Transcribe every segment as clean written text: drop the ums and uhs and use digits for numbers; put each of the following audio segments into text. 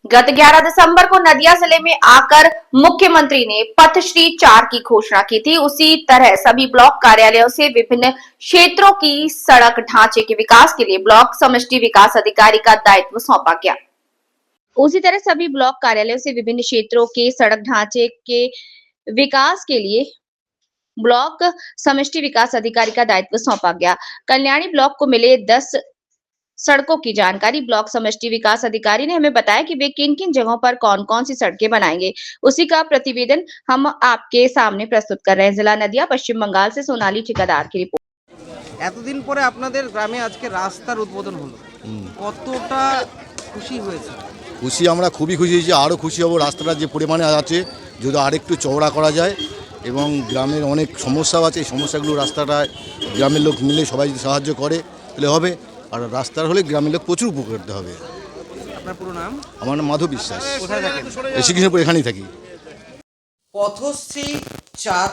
गत 11 दिसंबर को नदिया जिले में आकर मुख्यमंत्री ने पथश्री 4 की घोषणा की थी। उसी तरह सभी ब्लॉक कार्यालयों से विभिन्न क्षेत्रों की सड़क ढांचे के विकास के लिए ब्लॉक समष्टि विकास अधिकारी का दायित्व सौंपा गया। उसी तरह सभी ब्लॉक कार्यालयों से विभिन्न क्षेत्रों के सड़क ढांचे के विकास के लिए ब्लॉक समष्टि विकास अधिकारी का दायित्व सौंपा गया। कल्याणी ब्लॉक को मिले 10 सड़कों की जानकारी ब्लॉक समष्टि विकास अधिकारी ने हमें बताया कि वे किन किन जगहों पर कौन कौन सी सड़कें बनाएंगे। उसी का प्रतिवेदन हम आपके सामने प्रस्तुत कर रहे हैं। जिला नदिया, पश्चिम बंगाल से सोनाली ठेकेदार की रिपोर्ट। এতদিন পরে আপনাদের গ্রামে আজকে রাস্তার উদ্বোধন হলো, কতটা খুশি হয়েছে? খুশি, আমরা খুবই খুশি হয়েছি। আরও খুশি হব রাস্তাটা যে পরিমাণে আছে যদি আরেকটু চওড়া করা যায়, এবং গ্রামের অনেক সমস্যা আছে, এই সমস্যাগুলো রাস্তাটায় গ্রামের লোক মিলে সবাই যদি সাহায্য করে তাহলে হবে। আর রাস্তার হলে গ্রামের লোক প্রচুর উপকৃত হবে। আপনার পুরো নাম? আমার নাম মাধব বিশ্বাস, কোথায় থাকেন? শ্রীকৃষ্ণপুর, এখানেই থাকি। পথশ্রী 4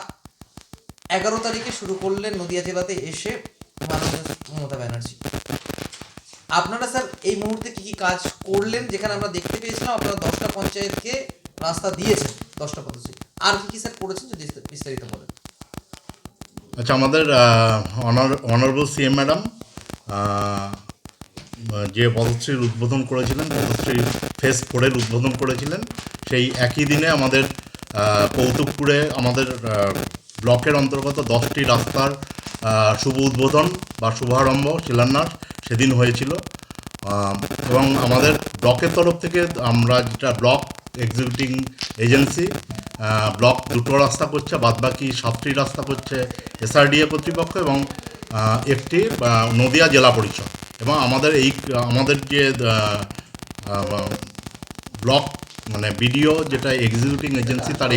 11 তারিখে শুরু করলেন নদিয়া জেলাতে এসে মাননীয় মমতা ব্যানার্জি। আপনারা স্যার এই মুহূর্তে কি কি কাজ করলেন? যেখানে আমরা দেখতে পেয়েছিলাম আপনারা 10টা পঞ্চায়েতকে রাস্তা দিয়েছেন, 10টা পথশ্রী। আর কি কি স্যার করেছেন যদি বিস্তারিত বলেন। আচ্ছা, আমাদের অনারেবল সিএম ম্যাডাম যে পথশ্রীর উদ্বোধন করেছিলেন, পথশ্রী ফেজ 4-এর উদ্বোধন করেছিলেন, সেই একই দিনে আমাদের কৌতুকপুরে আমাদের ব্লকের অন্তর্গত 10টি রাস্তার শুভ উদ্বোধন বা শুভারম্ভ শিলান্যাস সেদিন হয়েছিল। এবং আমাদের ব্লকের তরফ থেকে আমরা যেটা ব্লক এক্সিকিউটিং এজেন্সি, ব্লক 2টো রাস্তা করছে, বাদবাকি 7টি রাস্তা করছে এসআরডিএ কর্তৃপক্ষ এবং একটি নদিয়া জেলা পরিষদ। এবং আমাদের যে ব্লক মানে বিডিও যেটা এক্সিকিউটিং এজেন্সি তার